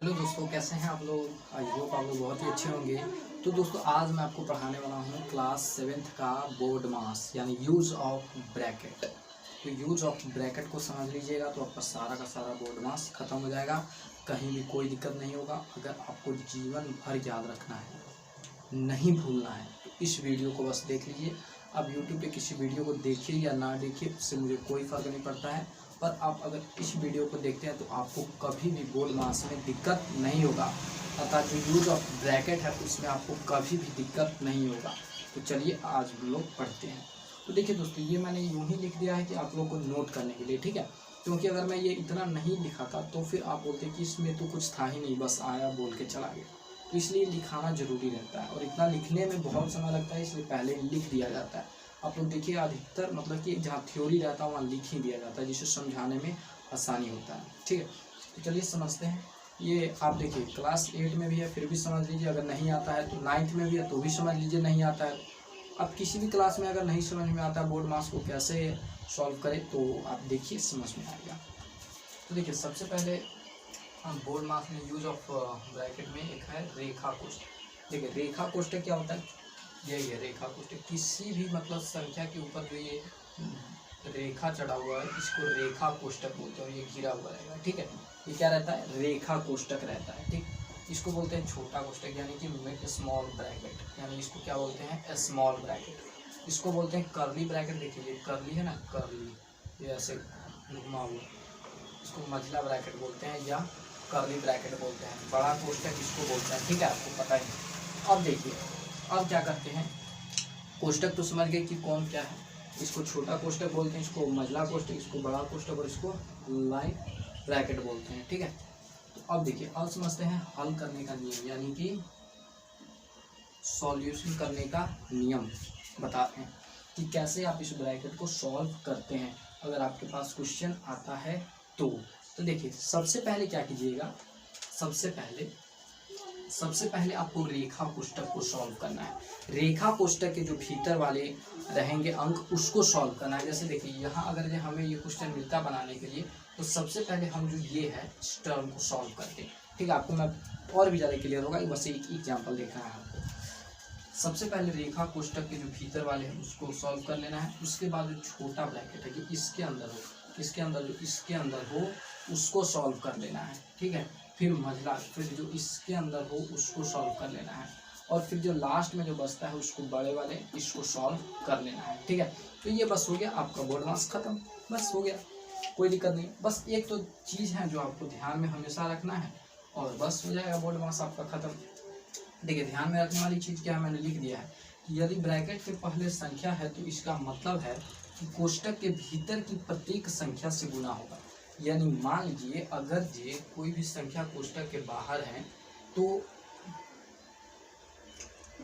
Hello दोस्तों, कैसे हैं आप लोग। आई होप आप लोग बहुत ही अच्छे होंगे। तो दोस्तों, आज मैं आपको पढ़ाने वाला हूँ क्लास 7th का बोर्ड मास यानी यूज ऑफ ब्रैकेट। तो यूज ऑफ ब्रैकेट को समझ लीजिएगा तो आपका सारा का सारा बोर्ड मास खत्म हो जाएगा। कहीं भी कोई दिक्कत नहीं होगा। अगर आपको जीवन भर याद रखना है, नहीं भूलना है, तो इस वीडियो को बस देख लीजिए। आप यूट्यूब पे किसी वीडियो को देखिए या ना देखिए, उससे मुझे कोई फ़र्क नहीं पड़ता है। पर आप अगर इस वीडियो को देखते हैं तो आपको कभी भी बोर्ड मास में दिक्कत नहीं होगा। अर्थात जो यूज ऑफ ब्रैकेट है उसमें आपको कभी भी दिक्कत नहीं होगा। तो चलिए आज हम लोग पढ़ते हैं। तो देखिए दोस्तों, ये मैंने यूँ ही लिख दिया है कि आप लोग को नोट करने के लिए, ठीक है। क्योंकि अगर मैं ये इतना नहीं लिखाता तो फिर आप बोलते कि इसमें तो कुछ था ही नहीं, बस आया बोल के चला गया। तो इसलिए लिखाना ज़रूरी रहता है और इतना लिखने में बहुत समय लगता है, इसलिए पहले लिख दिया जाता है। आप लोग देखिए, अधिकतर मतलब कि जहाँ थ्योरी रहता है वहाँ लिख ही दिया जाता है, जिससे समझाने में आसानी होता है, ठीक है। तो चलिए समझते हैं। ये आप देखिए क्लास 8 में भी है, फिर भी समझ लीजिए। अगर नहीं आता है तो 9th में भी है तो भी समझ लीजिए नहीं आता है। अब किसी भी क्लास में अगर नहीं समझ में आता है बोर्ड मास को कैसे सॉल्व करें, तो आप देखिए समझ में आएगा। तो देखिए, सबसे पहले हम बोर्ड मास में यूज ऑफ ब्रैकेट में एक है रेखा कोष्ठक। देखिए रेखा कोष्ठक क्या होता है, यही है रेखा कोष्ठक। किसी भी मतलब संख्या के ऊपर जो ये रेखा चढ़ा हुआ है इसको रेखा कोष्ठक बोलते हैं और ये घिरा हुआ रहेगा, ठीक है। ये क्या रहता है, रेखा कोष्ठक रहता है, ठीक। इसको बोलते हैं छोटा कोष्ठक यानी कि स्मॉल ब्रैकेट, यानी इसको क्या बोलते हैं, स्मॉल ब्रैकेट। इसको बोलते हैं कर्ली ब्रैकेट। देखिए ये कर्ली है ना, कर्ली, ये ऐसे घुमा हुआ, इसको मंझला ब्रैकेट बोलते हैं या कर्ली ब्रैकेट बोलते हैं। बड़ा कोष्ठक इसको बोलते हैं, ठीक है, आपको पता ही। अब देखिए, अब क्या करते हैं, कोष्ठक तो समझ गए कि कौन क्या है। इसको छोटा कोष्ठक बोलते हैं, इसको मंझला कोष्ठक, इसको बड़ा कोष्ठक और इसको लाइन ब्रैकेट बोलते हैं, ठीक है। तो अब देखिए, अब समझते हैं हल करने का नियम, यानी कि सॉल्यूशन करने का नियम बताते हैं कि कैसे आप इस ब्रैकेट को सॉल्व करते हैं अगर आपके पास क्वेश्चन आता है तो देखिए, सबसे पहले क्या कीजिएगा, सबसे पहले आपको रेखा कोष्ठक को सॉल्व करना है। रेखा कोष्ठक के जो भीतर वाले रहेंगे अंक उसको सॉल्व करना है। जैसे देखिए यहाँ अगर हमें ये क्वेश्चन मिलता बनाने के लिए, तो सबसे पहले हम जो ये है इस टर्म को सॉल्व करते हैं, ठीक है। आपको मैं और भी ज़्यादा क्लियर होगा, बस एक एग्जाम्पल देखना है आपको। सबसे पहले रेखा कोष्ठक के जो भीतर वाले हैं उसको सॉल्व कर लेना है। उसके बाद जो छोटा ब्रैकेट है कि इसके अंदर हो उसको सॉल्व कर लेना है, ठीक है। फिर मंझला, फिर जो इसके अंदर हो उसको सॉल्व कर लेना है और फिर जो लास्ट में जो बचता है उसको बड़े वाले इसको सॉल्व कर लेना है, ठीक है। तो ये बस हो गया आपका बोर्ड मास खत्म, बस हो गया, कोई दिक्कत नहीं। बस एक तो चीज़ है जो आपको ध्यान में हमेशा रखना है और बस हो जाएगा बोर्ड मास आपका खत्म। देखिए ध्यान में रखने वाली चीज़ क्या है, मैंने लिख दिया है कि यदि ब्रैकेट के पहले संख्या है तो इसका मतलब है कि कोष्ठक के भीतर की प्रत्येक संख्या से गुना होगा। यानी मान लीजिए अगर ये कोई भी संख्या कोष्ठक के बाहर है तो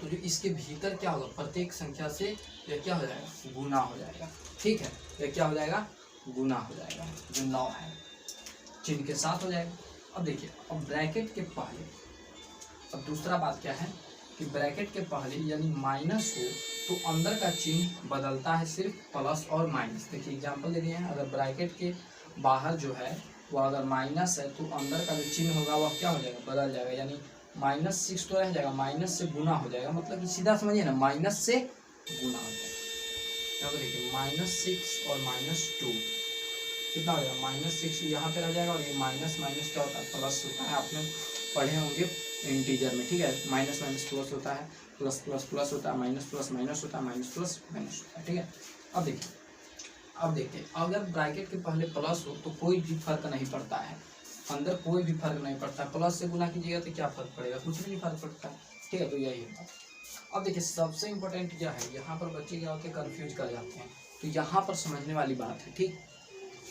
जो इसके भीतर क्या होगा, प्रत्येक संख्या से यह क्या हो जाएगा, गुना हो जाएगा, ठीक है। यह क्या हो जाएगा, गुना हो जाएगा, जो 9 है चिन्ह के साथ हो जाएगा। अब देखिए, अब ब्रैकेट के पहले, अब दूसरा बात क्या है कि ब्रैकेट के पहले यानी माइनस हो तो अंदर का चिन्ह बदलता है, सिर्फ प्लस और माइनस। देखिए एग्जाम्पल दे दिए हैं, अगर ब्रैकेट के बाहर जो है वो अगर माइनस है तो अंदर का जो चिन्ह होगा वह क्या हो जाएगा, बदल जाएगा। यानी -6 तो रह जाएगा, माइनस से गुना हो जाएगा, मतलब कि सीधा समझिए ना, माइनस से गुना हो जाएगा। अब देखिए -6 और -2 कितना हो जाएगा, -6 यहाँ पे रह जाएगा और ये माइनस क्या होता है, प्लस होता है। आपने पढ़े होंगे इंटीजर में, ठीक है। माइनस प्लस होता है, प्लस प्लस होता है, माइनस प्लस माइनस होता है, माइनस प्लस माइनस होता है, ठीक है। अब देखिए अगर ब्रैकेट के पहले प्लस हो तो कोई भी फर्क नहीं पड़ता है, अंदर कोई भी फर्क नहीं पड़ता। प्लस से गुना कीजिएगा तो क्या फर्क पड़ेगा, कुछ भी नहीं फर्क पड़ता, ठीक है। तो यही है। अब देखिए सबसे इम्पोर्टेंट क्या है, यहाँ पर बच्चे क्या होते हैं, कन्फ्यूज कर जाते हैं, तो यहाँ पर समझने वाली बात है, ठीक।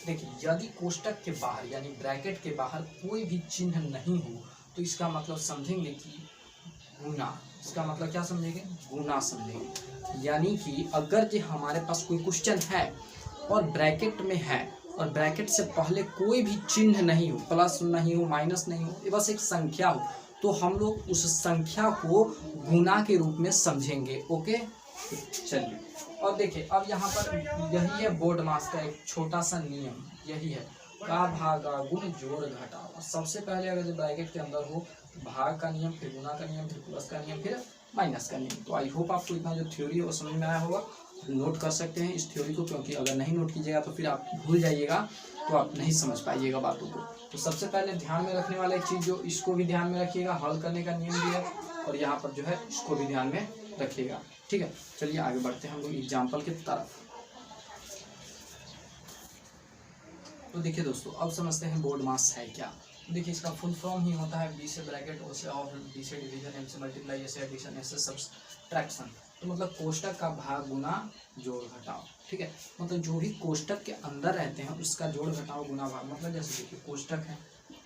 देखिए यदि कोष्ठक के बाहर यानी ब्रैकेट के बाहर कोई भी चिन्ह नहीं हो तो इसका मतलब समझेंगे कि गुना। इसका मतलब क्या समझेंगे, गुना समझेंगे। यानी कि अगर जो हमारे पास कोई क्वेश्चन है और ब्रैकेट में है और ब्रैकेट से पहले कोई भी चिन्ह नहीं हो, प्लस नहीं हो, माइनस नहीं हो, बस एक संख्या हो, तो हम लोग उस संख्या को गुना के रूप में समझेंगे, ओके। चलिए और देखिए, अब यहाँ पर यही है बोर्ड मास का एक छोटा सा नियम, यही है। का भागा गुण जोड़ घटाव। सबसे पहले अगर जो ब्रैकेट के अंदर हो भाग का नियम, फिर गुना का नियम, फिर प्लस का नियम, फिर माइनस का नियम। तो आई होप आपको इतना जो थ्योरी है वो समझ में आया होगा। नोट कर सकते हैं इस थ्योरी को, क्योंकि अगर नहीं नोट कीजिएगा तो फिर आप भूल जाइएगा, तो आप नहीं समझ पाइएगा बातों को। तो सबसे पहले ध्यान में रखने वाला एक चीज़, जो इसको भी ध्यान में रखिएगा, हल करने का नियम भी है, और यहाँ पर जो है इसको भी ध्यान में रखिएगा। ठीक है, चलिए आगे बढ़ते हैं हम लोग एग्जाम्पल की तरफ। तो देखिए दोस्तों, अब समझते हैं बोर्ड मास है क्या। तो देखिए इसका फुल फॉर्म ही होता है बी से ब्रैकेट, ओ से ऑफ, डी से डिवीजन, एम से मल्टीप्लाई, ए से एडिशन, एस से सब्सट्रैक्शन। तो मतलब कोष्टक का भाग गुना जोड़ घटाव। ठीक है, मतलब जो भी कोष्टक के अंदर रहते हैं उसका जोड़ घटाव गुना भाग। मतलब जैसे देखिए कोष्टक है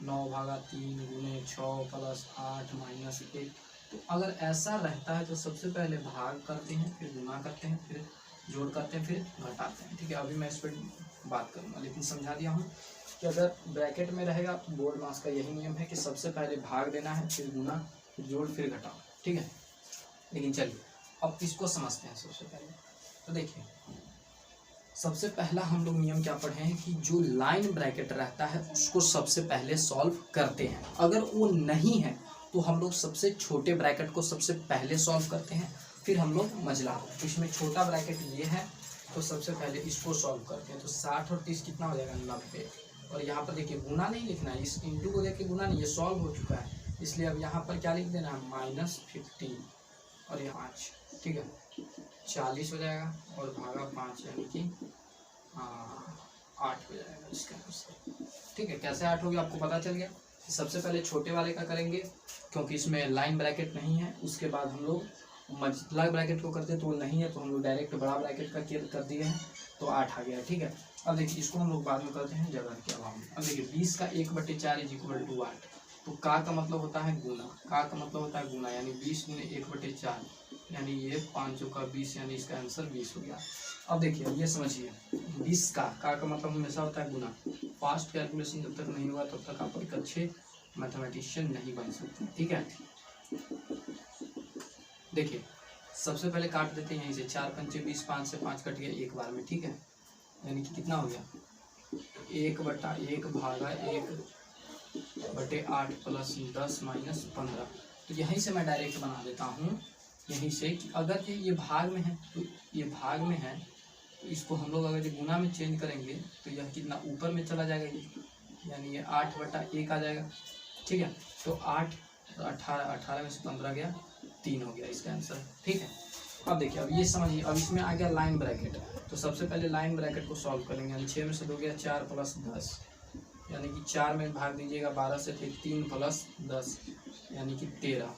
9/3 गुने 6 प्लस 8 माइनस 1। तो अगर ऐसा रहता है तो सबसे पहले भाग करते हैं, फिर गुना करते हैं, फिर जोड़ करते हैं, फिर घटाते हैं। ठीक है, अभी मैं इस पर बात करूँगा, लेकिन समझा दिया हूँ कि अगर ब्रैकेट में रहेगा बोर्ड मास का यही नियम है कि सबसे पहले भाग देना है, फिर गुना, फिर जोड़, फिर घटाओ। ठीक है, लेकिन चलिए अब इसको समझते हैं सबसे पहले। तो देखिए सबसे पहला हम लोग नियम क्या पढ़े हैं कि जो लाइन ब्रैकेट रहता है उसको सबसे पहले सॉल्व करते हैं। अगर वो नहीं है तो हम लोग सबसे छोटे ब्रैकेट को सबसे पहले सॉल्व करते हैं, फिर हम लोग मझला। तो इसमें छोटा ब्रैकेट ये है तो सबसे पहले इसको सॉल्व करते हैं। तो 60 और 30 कितना हो जाएगा 90। और यहाँ पर देखिए गुना नहीं लिखना है, इस इंटू को देख के गुना नहीं, ये सॉल्व हो चुका है, इसलिए अब यहाँ पर क्या लिख देना है -15 और ये 5। ठीक है, 40 हो जाएगा और भागा 5 यानी कि 8 हो जाएगा इसका आंसर। ठीक है, कैसे 8 हो गया आपको पता चल गया। सबसे पहले छोटे वाले का करेंगे क्योंकि इसमें लाइन ब्रैकेट नहीं है, उसके बाद हम लोग मल्टीप्लाई ब्रैकेट को करते तो नहीं है, तो हम लोग डायरेक्ट बड़ा ब्रैकेट का कर दिए हैं तो 8 आ गया। ठीक है, अब देखिए इसको हम लोग बाद में करते हैं जगह के अभाव में। अब देखिए 20 का 1/4 = 8। तो का मतलब होता है गुना, का मतलब होता है गुना, यानी 20 गुने 1/4 यानी ये 5 का 20, यानी इसका आंसर 20 हो गया। अब देखिए ये समझिए 20 का मतलब हमेशा होता है गुना। फास्ट कैलकुलेशन जब तक नहीं हुआ तब तक आप एक अच्छे मैथमेटिशियन नहीं बन सकते। ठीक है, देखिए सबसे पहले काट देते हैं यहीं से, 4 पंचे 20, 5 से 5 कट गया एक बार में। ठीक है, यानी कि कितना हो गया 1/1 भागा 1/8 प्लस 10 माइनस 15। तो यहीं से मैं डायरेक्ट बना देता हूँ यहीं से कि अगर ये भाग में है तो ये भाग में है, तो इसको हम लोग अगर ये गुना में चेंज करेंगे तो यह कितना ऊपर में चला जाएगा, यानी ये 8/1 आ जाएगा। ठीक है, तो 8 18 में से 15 गया 3 हो गया इसका आंसर। ठीक है, अब देखिए अब ये समझिए, अब इसमें आ गया लाइन ब्रैकेट। तो सबसे पहले लाइन ब्रैकेट को सॉल्व करेंगे, यानी 6 में से 2 गया 4 प्लस 10, यानी कि 4 में भाग दीजिएगा 12 से, फिर 3 प्लस 10 यानी कि 13।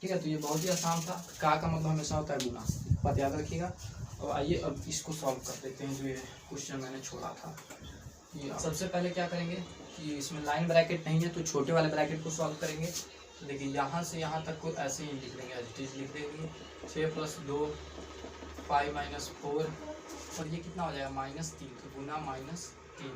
ठीक है, तो ये बहुत ही आसान था। का मतलब हमेशा होता है गुना, बात याद रखिएगा। अब आइए अब इसको सॉल्व कर देते हैं, जो ये क्वेश्चन मैंने छोड़ा था। ये सबसे पहले क्या करेंगे कि इसमें लाइन ब्रैकेट नहीं है तो छोटे वाले ब्रैकेट को सॉल्व करेंगे। तो देखिए यहाँ से यहाँ तक को ऐसे ही लिख लेंगे, एज लिख देंगे 6 + 2 5 - 4 और ये कितना हो जाएगा -3, तो गुना -3।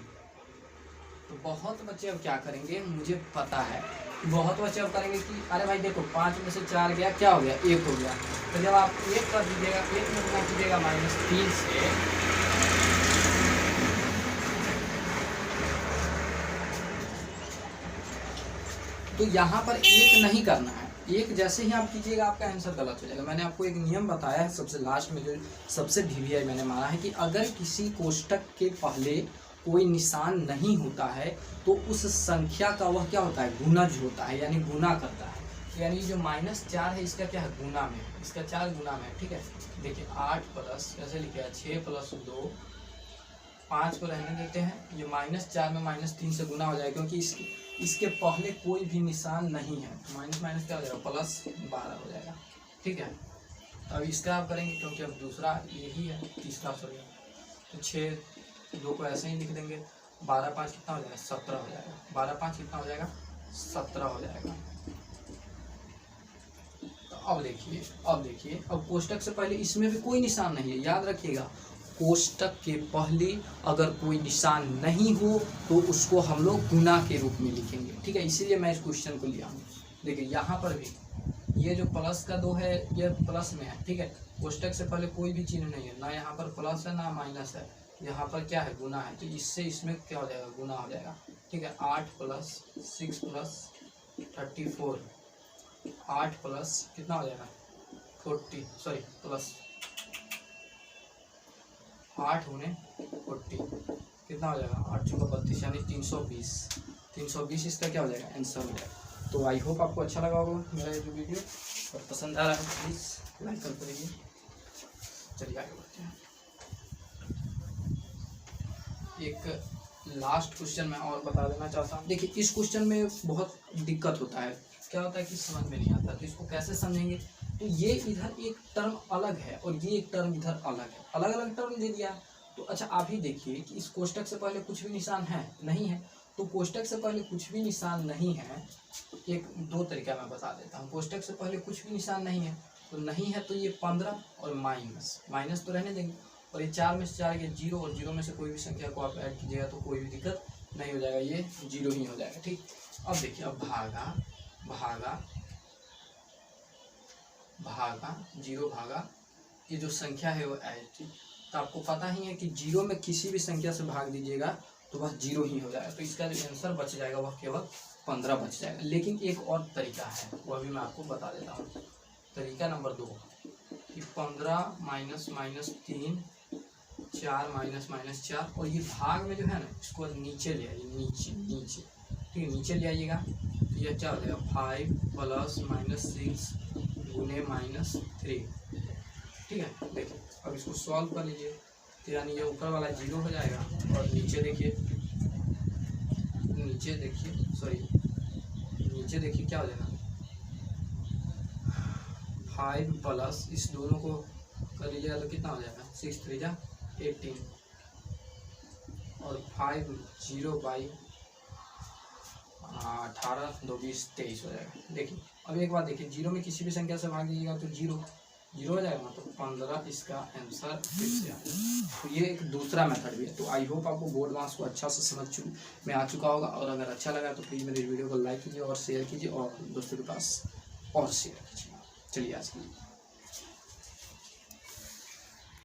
तो बहुत बच्चे अब क्या करेंगे, मुझे पता है बहुत बच्चे अब करेंगे कि अरे भाई देखो 5 में से 4 गया, क्या हो गया 1 हो गया। तो जब आप 1 कर दीजिएगा, 1 में गुना कीजिएगा -3 से, तो यहाँ पर 1 नहीं करना है। 1 जैसे ही आप कीजिएगा आपका आंसर गलत हो जाएगा। मैंने आपको एक नियम बताया है सबसे लास्ट में, जो सबसे VVI मैंने माना है कि अगर किसी कोष्टक के पहले कोई निशान नहीं होता है तो उस संख्या का वह क्या होता है, गुणज होता है, यानी गुना करता है। यानी जो -4 है इसका क्या है, गुना में, इसका 4 गुना में। ठीक है, देखिए 8 प्लस कैसे लिखे है 6 + 2 5 को रहने देते हैं, ये -4 में -3 से गुना हो जाएगा क्योंकि इसके पहले कोई भी निशान नहीं है। माइनस माइनस क्या हो जाएगा +12 हो जाएगा। ठीक है, अब इसका आप करेंगे क्योंकि अब दूसरा यही है, तीसरा सॉरी, तो 6 2 को ऐसे ही लिख देंगे। 12 5 कितना हो जाएगा 17 हो जाएगा। 12 5 कितना हो जाएगा 17 हो जाएगा। तो अब देखिए अब कोष्टक से पहले इसमें भी कोई निशान नहीं है, याद रखिएगा। कोष्टक के पहले अगर कोई निशान नहीं हो तो उसको हम लोग गुना के रूप में लिखेंगे। ठीक है, इसीलिए मैं इस क्वेश्चन को लिया हूँ। देखिए यहाँ पर भी ये जो प्लस का 2 है ये प्लस में है। ठीक है, कोष्टक से पहले कोई भी चिन्ह नहीं है, ना यहाँ पर प्लस है ना माइनस है, यहाँ पर क्या है, गुना है, तो इससे इसमें क्या हो जाएगा, गुना हो जाएगा। ठीक है, 8 + 6 + 34, 8 प्लस कितना हो जाएगा 40, सॉरी प्लस 8 × 40 कितना हो जाएगा, 8 × 32 यानी 320। 320 इसका क्या हो जाएगा, आंसर हो जाएगा। तो आई होप आपको अच्छा लगा होगा मेरा ये जो वीडियो, और पसंद आ रहा है प्लीज़ लाइक कर दीजिए। चलिए आगे बढ़ते हैं। एक लास्ट क्वेश्चन मैं और बता देना चाहता हूँ। देखिए इस क्वेश्चन में बहुत दिक्कत होता है, क्या होता है कि समझ में नहीं आता, तो इसको कैसे समझेंगे। तो ये इधर एक टर्म अलग है और ये एक टर्म इधर अलग है, अलग अलग टर्म दे दिया। तो अच्छा आप ही देखिए कि इस कोष्टक से पहले कुछ भी निशान है नहीं है, तो कोष्टक से पहले कुछ भी निशान नहीं है, एक दो तरीका मैं बता देता हूँ। कोष्टक से पहले कुछ भी निशान नहीं है, तो नहीं है तो ये 15 और माइनस तो रहने देंगे, और ये 4 में से 4 गया 0, और 0 में से कोई भी संख्या को आप ऐड कीजिएगा तो कोई भी दिक्कत नहीं हो जाएगा, ये 0 ही हो जाएगा। ठीक, अब देखिए, अब भागा 0 भागा ये जो संख्या है वो ऐड, तो आपको पता ही है कि 0 में किसी भी संख्या से भाग दीजिएगा तो बस 0 ही हो जाएगा, तो इसका जो आंसर बच जाएगा वह केवल 15 बच जाएगा। लेकिन एक और तरीका है, वह भी मैं आपको बता देता हूँ। तरीका नंबर 2 कि 15 -3 4 -4, और ये भाग में जो है ना इसको नीचे ले आइए, नीचे ठीक है, नीचे ले आइएगा, तो यह क्या हो जाएगा 5 + -6 × -3। ठीक है, देखिए अब इसको सॉल्व कर लीजिए, तो यानी ये ऊपर वाला 0 हो जाएगा, और नीचे देखिए क्या हो जाएगा 5 प्लस इस दोनों को कर लीजिएगा तो कितना हो जाएगा 6 3 जा 18, और 5 0/18 18 2 20 23 हो जाएगा। देखिए अब एक बात देखिए, 0 में किसी भी संख्या से भाग दीजिएगा तो 0 हो जाएगा ना, तो 15 इसका आंसर फिर से आएगा। तो ये एक दूसरा मेथड भी है। तो आई होप आपको बोर्ड मास को अच्छा से समझ में आ चुका होगा, और अगर अच्छा लगा तो प्लीज़ मेरे वीडियो को लाइक कीजिए और शेयर कीजिए, और दोस्तों के पास और शेयर कीजिए। चलिए आज की